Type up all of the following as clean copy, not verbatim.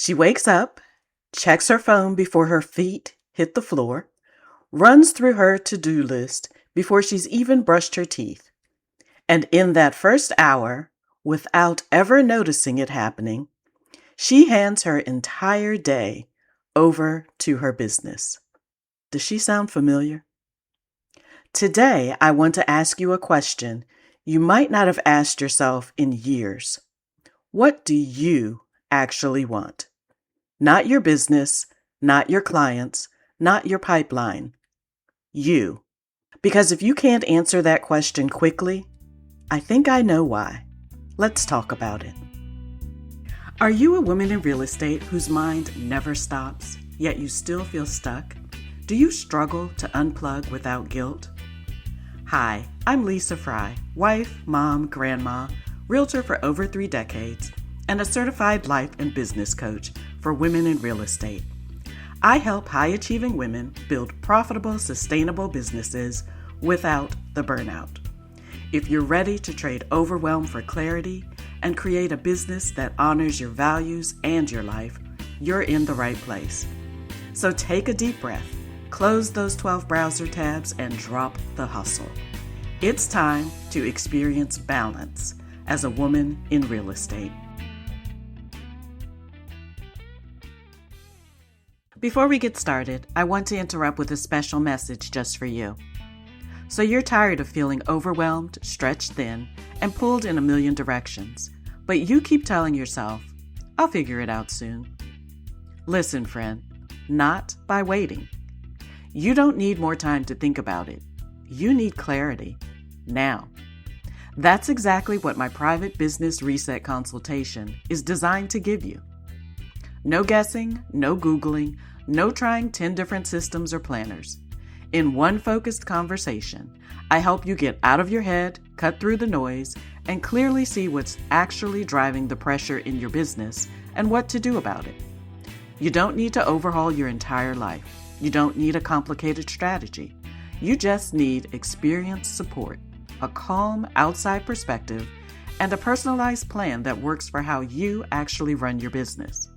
She wakes up, checks her phone before her feet hit the floor, runs through her to-do list before she's even brushed her teeth. And in that first hour, without ever noticing it happening, she hands her entire day over to her business. Does she sound familiar? Today, I want to ask you a question you might not have asked yourself in years. What do you actually want? Not your business, not your clients, not your pipeline. You. Because if you can't answer that question quickly, I think I know why. Let's talk about it. Are you a woman in real estate whose mind never stops, yet you still feel stuck? Do you struggle to unplug without guilt? Hi, I'm Lesa Fry, wife, mom, grandma, realtor for over 3 decades, and a certified life and business coach for women in real estate. I help high-achieving women build profitable, sustainable businesses without the burnout. If you're ready to trade overwhelm for clarity and create a business that honors your values and your life, you're in the right place. So take a deep breath, close those 12 browser tabs, and drop the hustle. It's time to experience balance as a woman in real estate. Before we get started, I want to interrupt with a special message just for you. So you're tired of feeling overwhelmed, stretched thin, and pulled in a million directions, but you keep telling yourself, I'll figure it out soon. Listen, friend, not by waiting. You don't need more time to think about it. You need clarity now. That's exactly what my private business reset consultation is designed to give you. No guessing, no Googling, no trying 10 different systems or planners. In one focused conversation, I help you get out of your head, cut through the noise, and clearly see what's actually driving the pressure in your business and what to do about it. You don't need to overhaul your entire life. You don't need a complicated strategy. You just need experienced support, a calm outside perspective, and a personalized plan that works for how you actually run your business.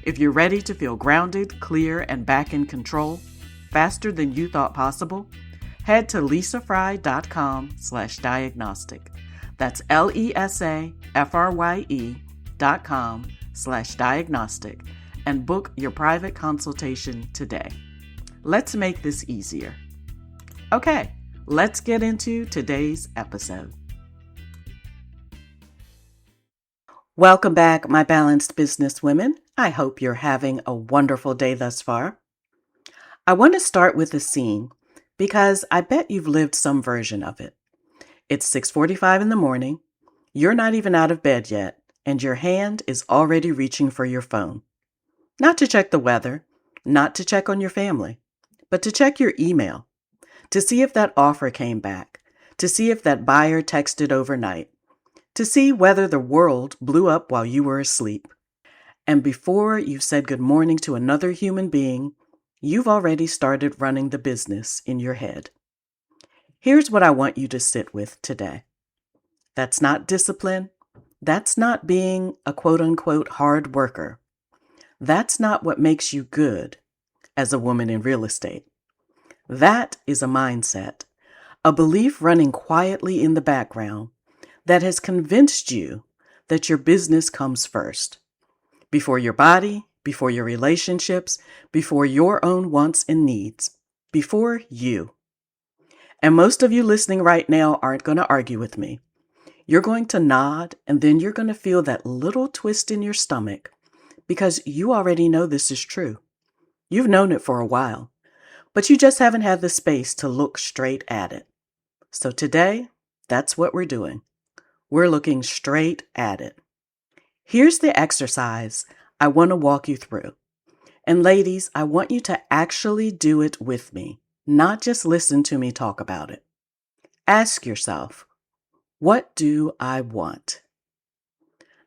If you're ready to feel grounded, clear, and back in control faster than you thought possible, head to lesafrye.com/diagnostic. That's LESAFRYE.com/diagnostic and book your private consultation today. Let's make this easier. Okay, let's get into today's episode. Welcome back, my balanced business women. I hope you're having a wonderful day thus far. I want to start with a scene because I bet you've lived some version of it. It's 6:45 in the morning. You're not even out of bed yet, and your hand is already reaching for your phone. Not to check the weather, not to check on your family, but to check your email, to see if that offer came back, to see if that buyer texted overnight, to see whether the world blew up while you were asleep. And before you've said good morning to another human being, you've already started running the business in your head. Here's what I want you to sit with today. That's not discipline. That's not being a quote-unquote hard worker. That's not what makes you good as a woman in real estate. That is a mindset, a belief running quietly in the background that has convinced you that your business comes first. Before your body, before your relationships, before your own wants and needs, before you. And most of you listening right now aren't going to argue with me. You're going to nod, and then you're going to feel that little twist in your stomach because you already know this is true. You've known it for a while, but you just haven't had the space to look straight at it. So today, that's what we're doing. We're looking straight at it. Here's the exercise I want to walk you through. And ladies, I want you to actually do it with me, not just listen to me talk about it. Ask yourself, what do I want?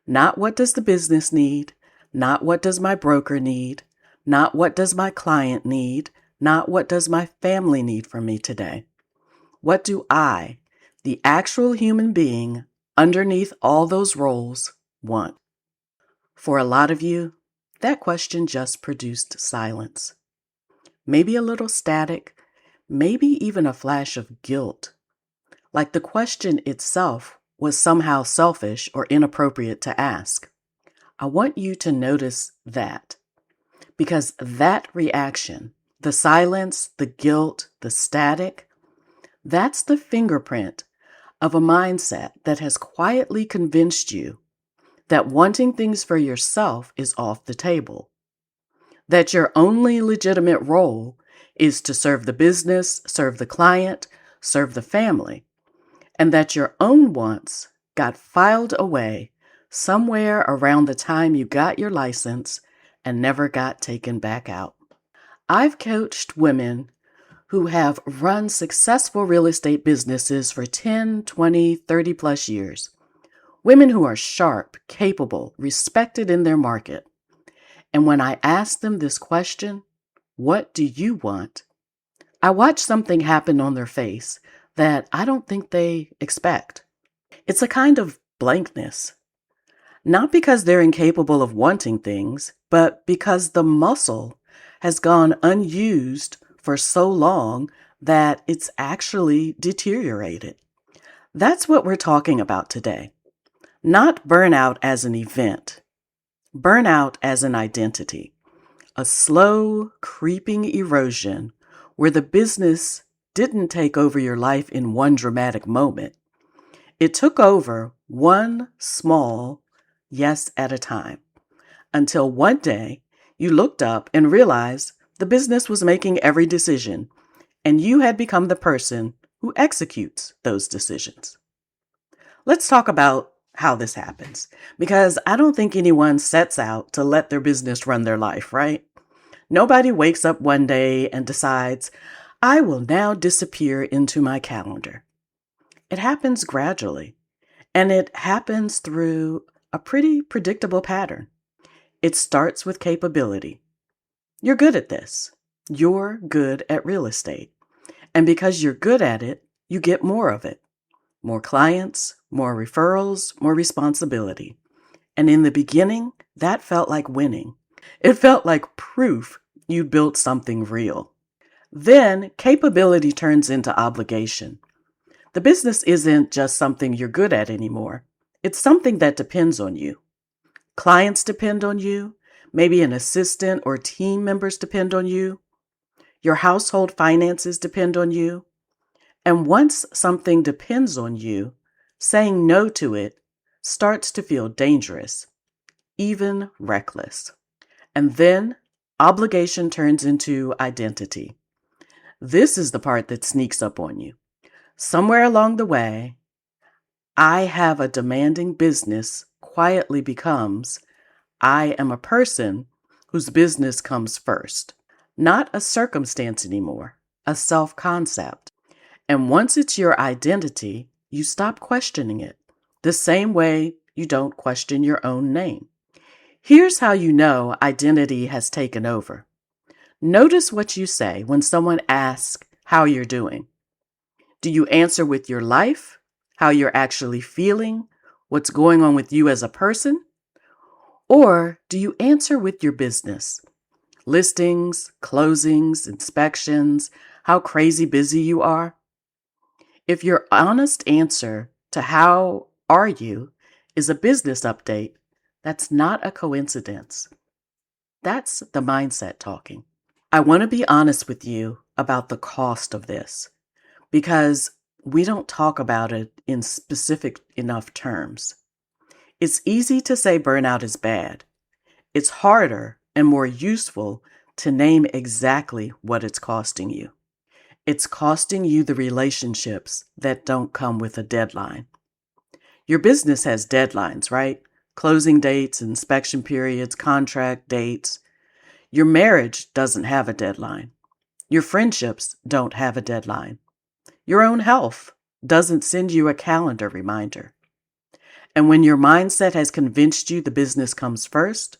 Not what does the business need, not what does my broker need, not what does my client need, not what does my family need from me today. What do I, the actual human being underneath all those roles, want? For a lot of you, That question just produced silence. Maybe a little static, maybe even a flash of guilt. Like the question itself was somehow selfish or inappropriate to ask. I want you to notice that because that reaction, the silence, the guilt, the static, that's the fingerprint of a mindset that has quietly convinced you that wanting things for yourself is off the table, that your only legitimate role is to serve the business, serve the client, serve the family, and that your own wants got filed away somewhere around the time you got your license and never got taken back out. I've coached women who have run successful real estate businesses for 10, 20, 30 plus years. Women who are sharp, capable, respected in their market. And when I ask them this question, what do you want? I watch something happen on their face that I don't think they expect. It's a kind of blankness. Not because they're incapable of wanting things, but because the muscle has gone unused for so long that it's actually deteriorated. That's what we're talking about today. Not burnout as an event, burnout as an identity, a slow, creeping erosion where the business didn't take over your life in one dramatic moment. It took over one small yes at a time until one day you looked up and realized the business was making every decision and you had become the person who executes those decisions. Let's talk about how this happens, because I don't think anyone sets out to let their business run their life, right? Nobody wakes up one day and decides, I will now disappear into my calendar. It happens gradually, and it happens through a pretty predictable pattern. It starts with capability. You're good at this. You're good at real estate. And because you're good at it, you get more of it. More clients, more referrals, more responsibility. And in the beginning, that felt like winning. It felt like proof you built something real. Then capability turns into obligation. The business isn't just something you're good at anymore. It's something that depends on you. Clients depend on you. Maybe an assistant or team members depend on you. Your household finances depend on you. And once something depends on you, saying no to it starts to feel dangerous, even reckless. And then obligation turns into identity. This is the part that sneaks up on you. Somewhere along the way, I have a demanding business quietly becomes I am a person whose business comes first, not a circumstance anymore, a self-concept. And once it's your identity, you stop questioning it, the same way you don't question your own name. Here's how you know identity has taken over. Notice what you say when someone asks how you're doing. Do you answer with your life, how you're actually feeling, what's going on with you as a person? Or do you answer with your business? Listings, closings, inspections, how crazy busy you are? If your honest answer to how are you is a business update, that's not a coincidence. That's the mindset talking. I want to be honest with you about the cost of this because we don't talk about it in specific enough terms. It's easy to say burnout is bad. It's harder and more useful to name exactly what it's costing you. It's costing you the relationships that don't come with a deadline. Your business has deadlines, right? Closing dates, inspection periods, contract dates. Your marriage doesn't have a deadline. Your friendships don't have a deadline. Your own health doesn't send you a calendar reminder. And when your mindset has convinced you the business comes first,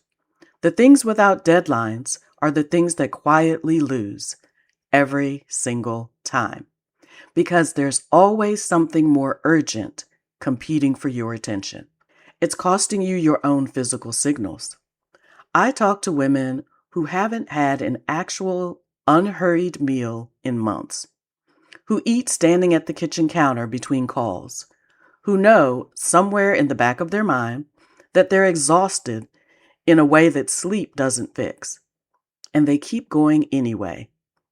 the things without deadlines are the things that quietly lose every single time. Because there's always something more urgent competing for your attention. It's costing you your own physical signals. I talk to women who haven't had an actual unhurried meal in months, who eat standing at the kitchen counter between calls, who know somewhere in the back of their mind that they're exhausted in a way that sleep doesn't fix. And they keep going anyway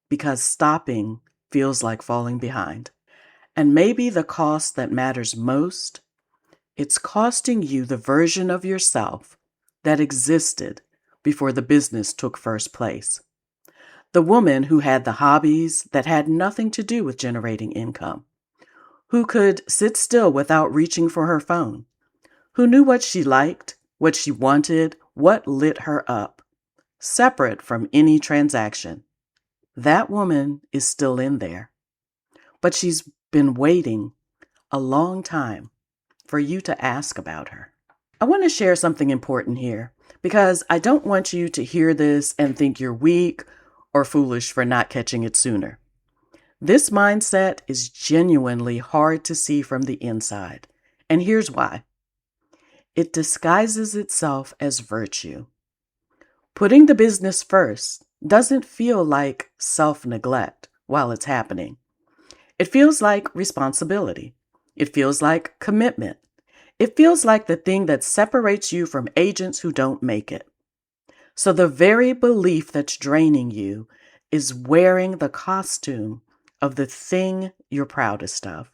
because stopping feels like falling behind. And maybe the cost that matters most, it's costing you the version of yourself that existed before the business took first place. The woman who had the hobbies that had nothing to do with generating income, who could sit still without reaching for her phone, who knew what she liked, what she wanted, what lit her up, separate from any transaction. That woman is still in there, but she's been waiting a long time for you to ask about her. I want to share something important here because I don't want you to hear this and think you're weak or foolish for not catching it sooner. This mindset is genuinely hard to see from the inside, and here's why. It disguises itself as virtue. Putting the business first doesn't feel like self-neglect while it's happening. It feels like responsibility. It feels like commitment. It feels like the thing that separates you from agents who don't make it. So the very belief that's draining you is wearing the costume of the thing you're proudest of.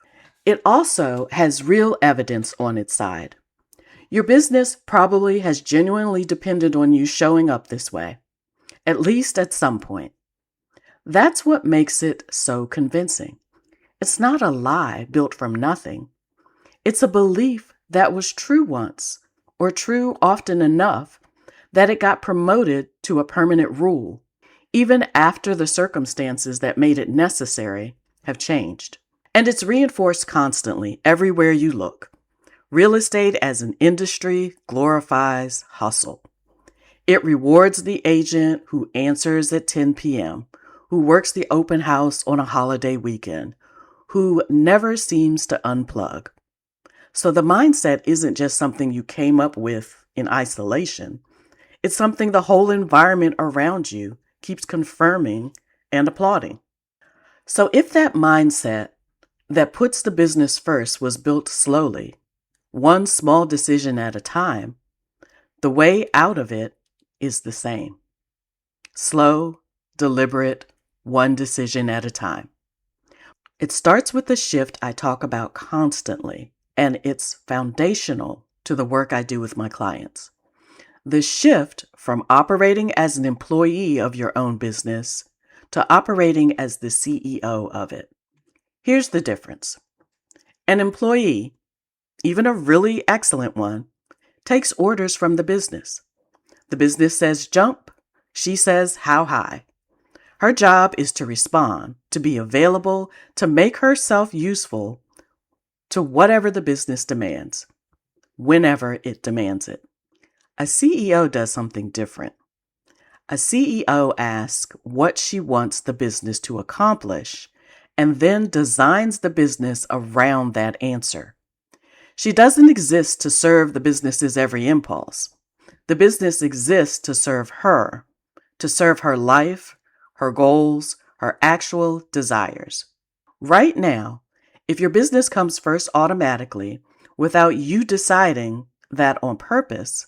It also has real evidence on its side. Your business probably has genuinely depended on you showing up this way, at least at some point. That's what makes it so convincing. It's not a lie built from nothing. It's a belief that was true once, or true often enough that it got promoted to a permanent rule, even after the circumstances that made it necessary have changed. And it's reinforced constantly everywhere you look. Real estate as an industry glorifies hustle. It rewards the agent who answers at 10 p.m., who works the open house on a holiday weekend, who never seems to unplug. So the mindset isn't just something you came up with in isolation. It's something the whole environment around you keeps confirming and applauding. So if that mindset that puts the business first was built slowly, one small decision at a time, the way out of it is the same. Slow, deliberate, one decision at a time. It starts with the shift I talk about constantly, and it's foundational to the work I do with my clients. The shift from operating as an employee of your own business to operating as the CEO of it. Here's the difference. An employee, even a really excellent one, takes orders from the business. The business says jump, she says how high. Her job is to respond, to be available, to make herself useful to whatever the business demands, whenever it demands it. A CEO does something different. A CEO asks what she wants the business to accomplish and then designs the business around that answer. She doesn't exist to serve the business's every impulse. The business exists to serve her life, her goals, her actual desires. Right now, if your business comes first automatically without you deciding that on purpose,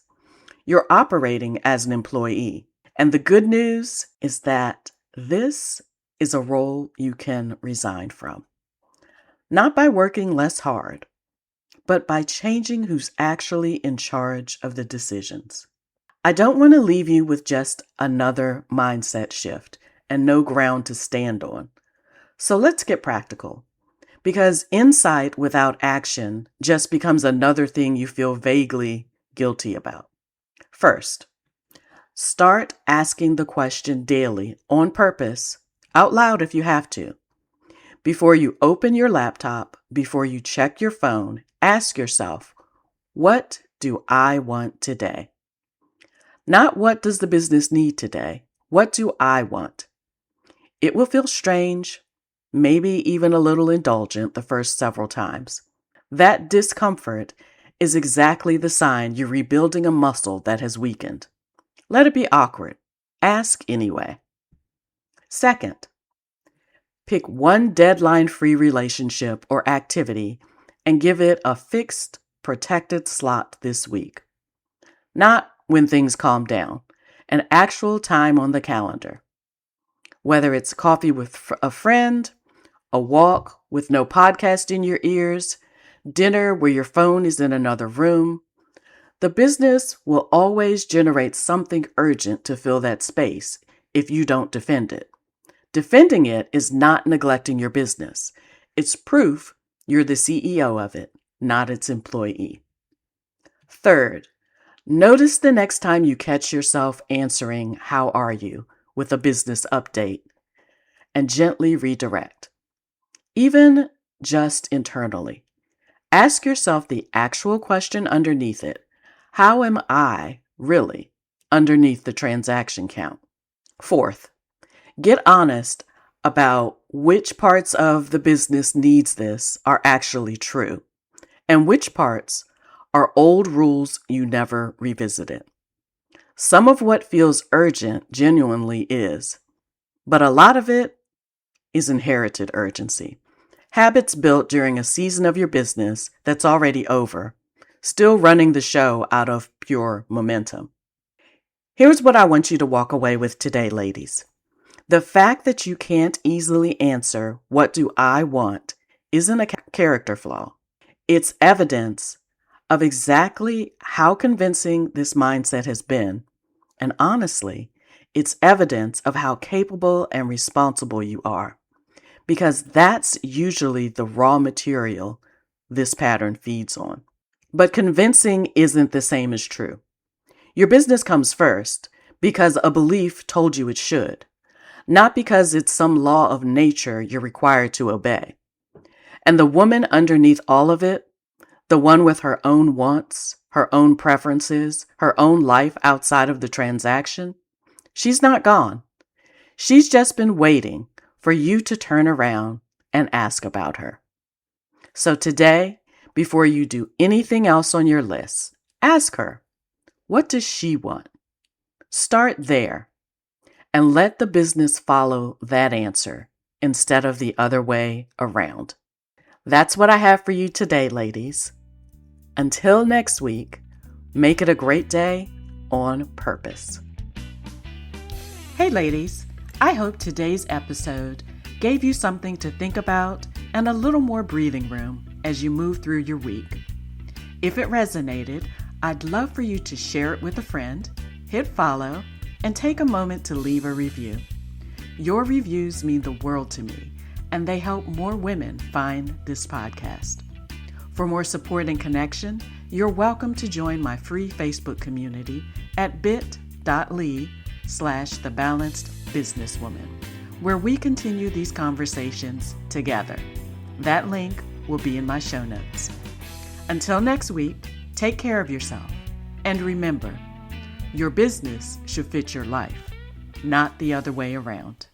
you're operating as an employee. And the good news is that this is a role you can resign from. Not by working less hard, but by changing who's actually in charge of the decisions. I don't want to leave you with just another mindset shift and no ground to stand on. So let's get practical, because insight without action just becomes another thing you feel vaguely guilty about. First, start asking the question daily on purpose, out loud if you have to. Before you open your laptop, before you check your phone, ask yourself, what do I want today? Not what does the business need today? What do I want? It will feel strange, maybe even a little indulgent the first several times. That discomfort is exactly the sign you're rebuilding a muscle that has weakened. Let it be awkward. Ask anyway. Second, pick one deadline-free relationship or activity and give it a fixed, protected slot this week. Not when things calm down, an actual time on the calendar. Whether it's coffee with a friend, a walk with no podcast in your ears, dinner where your phone is in another room, the business will always generate something urgent to fill that space if you don't defend it. Defending it is not neglecting your business. It's proof you're the CEO of it, not its employee. Third, notice the next time you catch yourself answering, "How are you?" with a business update, and gently redirect. Even just internally. Ask yourself the actual question underneath it. How am I really underneath the transaction count? Fourth, get honest about which parts of the business needs this are actually true and which parts are old rules you never revisited. Some of what feels urgent genuinely is, but a lot of it is inherited urgency. Habits built during a season of your business that's already over, still running the show out of pure momentum. Here's what I want you to walk away with today, ladies. The fact that you can't easily answer, "What do I want?" isn't a character flaw. It's evidence of exactly how convincing this mindset has been. And honestly, it's evidence of how capable and responsible you are. Because that's usually the raw material this pattern feeds on. But convincing isn't the same as true. Your business comes first because a belief told you it should, not because it's some law of nature you're required to obey. And the woman underneath all of it, the one with her own wants, her own preferences, her own life outside of the transaction, she's not gone. She's just been waiting for you to turn around and ask about her. So today, before you do anything else on your list, ask her, what does she want? Start there and let the business follow that answer instead of the other way around. That's what I have for you today, ladies. Until next week, make it a great day on purpose. Hey, ladies. I hope today's episode gave you something to think about and a little more breathing room as you move through your week. If it resonated, I'd love for you to share it with a friend, hit follow, and take a moment to leave a review. Your reviews mean the world to me, and they help more women find this podcast. For more support and connection, you're welcome to join my free Facebook community at bit.ly/thebalancedbusinesswoman, where we continue these conversations together. That link will be in my show notes. Until next week, take care of yourself. And remember, your business should fit your life, not the other way around.